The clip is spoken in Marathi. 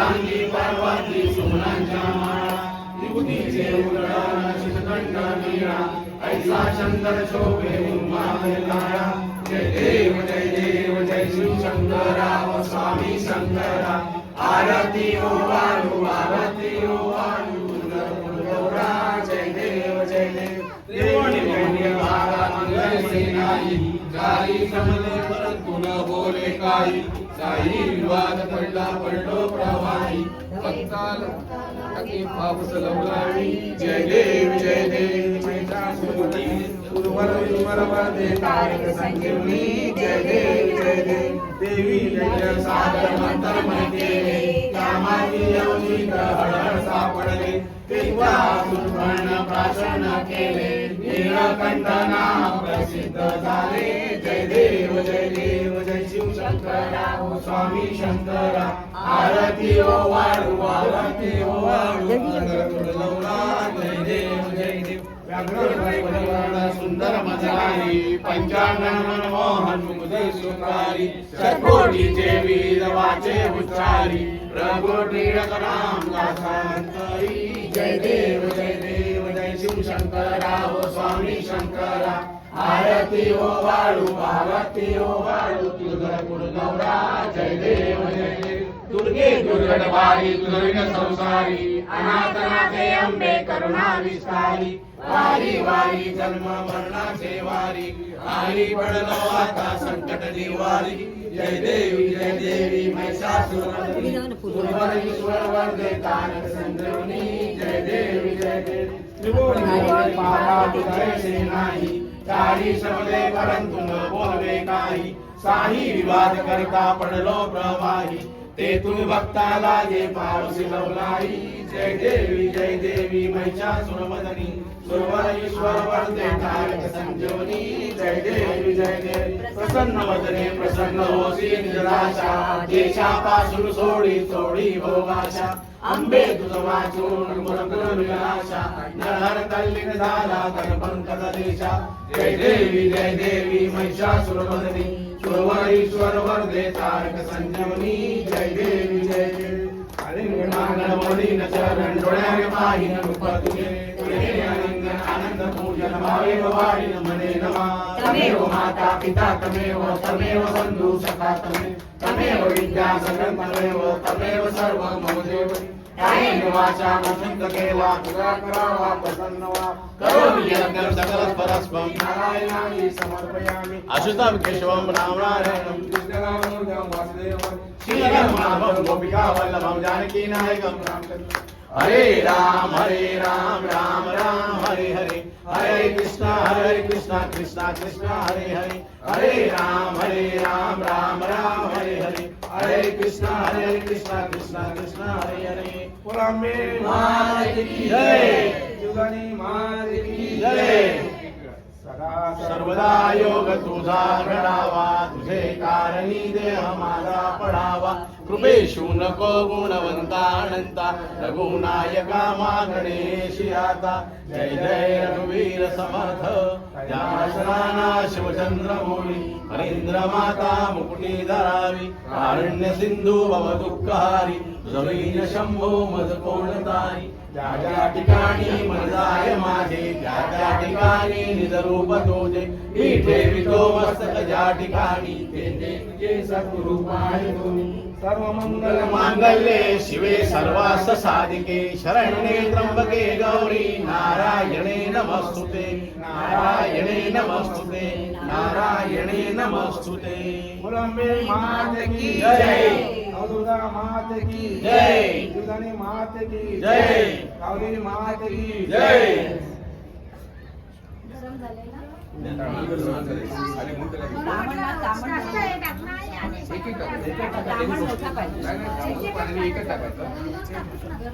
अंगी पार्वती सुमनांच्या माळा विभूतीचे उलळण शितकंठ नीळा ऐसा चंद्र शोभे उन्माद काळा जय देव जय शिव शंकरा व स्वामी शंकरा आरती ओ वाळू आरती ओ वाळू गौरा जय देव देवानी वेण्य भागा मंगलमणी नाही काही समजले परंतु न बोले काही काही विवाद पडलो प्रवाही भक्ताल अति पावस लवलावी जय देव महिषासुरमर्दिनी सुरवर वरदे तारक संजीवनी जय देव देवी जय सागर मंत्र म्हणते कामाची योनी हळहळ सापडले तेव्हा सुरभर्ण प्राशन केले नीलकंठ नाम प्रसिद्ध झाले जय देव जय शिव शंकरा ओ स्वामी शंकरा आरती ओ वाळू आरती ओ वाळू जय देव सुंदर मजलारी पंचानन मनमोहन मुकुंद सुखारी षटकोटीचे वीर वाचे उच्चारी प्रभुटी रघुनाम दासांतरी जय देव जय शिव शंकरा ओ स्वामी शंकरा आरती ओ वाळू आरती ओ वाळू तुळजापूर गौरा जय देव दुर्गे दुर्गडवारी दुर्ग संसारी अनाथनाथे अंबे करुणा विस्तारी वारी वारी जन्म मरणाचे वारी आली पडलो आता संकट निवारी जय देवी महिषासुरमर्दिनी सुरवर वरदे तारक संजीवनी जय देवी त्रिभुवनी पावा तुझे नाही काही शब्दे परंतु न बोलवे काही साही विवाद करता पडलो प्रवाही ते तुम्ही भक्ता लागे पावसी लवलाई जय देवी महिषासुरमर्दिनी सुरवर ईश्वर वरदे तारक संजीवनी जय देव प्रसन्न वदने प्रसन्न होसी निराशा देशापासून सोडी भोगाशा अंबे तुझ वाचून गुण विनाशा नरहर तल्लीन झाला गणपंकज देशा जय देवी महिषासुरमर्दिनी सुरवर ईश्वर वरदे तारक संजीवनी जय देव मंगलमोदीन चरण डोळ्याने पाहिन रूप तुझे आनंद पूजन भावे वाढीन मने नमा तमेव माता पिता तमेव बंधू सखा तमेव विद्या सगळ तमेव सर्व मम देव कायेन वाचा वचन केला तुझा करावा प्रसन्न वा करोमि यज्ञं सकल परस्परं नारायणाय समर्पयामि अच्युतं केशवं रामनारायणं कृष्णनामोर्गं वासुदेवं श्रीरामं गोपिका वल्लभं जानकी नायकं हरे राम राम राम हरे हरे हरे कृष्णा कृष्णा कृष्णा हरे हरे हरे राम राम राम हरे हरे हरे कृष्णा कृष्णा कृष्णा हरे हरे पुरामे मात की जय जुगानी मात की जय सर्वदा योग तुझा घडावा तुझे कारणी देह माझा पडावा कृपेशु नको गुणवंता अनंता रघुनायका मा गणेशी आता जय रघुवीर समर्थ जासराना शिवचंद्र मोळी हरींद्र माता मुकुटी धरावी कारुण्य सिंधू भव दुःखहारी जमीन शंभो मज कोणतारी ज्या ठिकाणी मन जाय माझे ज्या ठिकाणी निज रूप तुझे मी ठेवितो मस्तक ज्या ठिकाणी ते तुझे सद्रूप आहे तुम्ही सर्व मंगल मांगल्ये शिवे सर्वार्थ साधिके शरण्ये त्र्यंबके गौरी नारायणे नमस्तुते नारायणे नमस्तुते नारायणे नमस्तुते मुरंबे मात की जय अवधूता मात की जय जुदानी मात की जय कावली मात की जय एक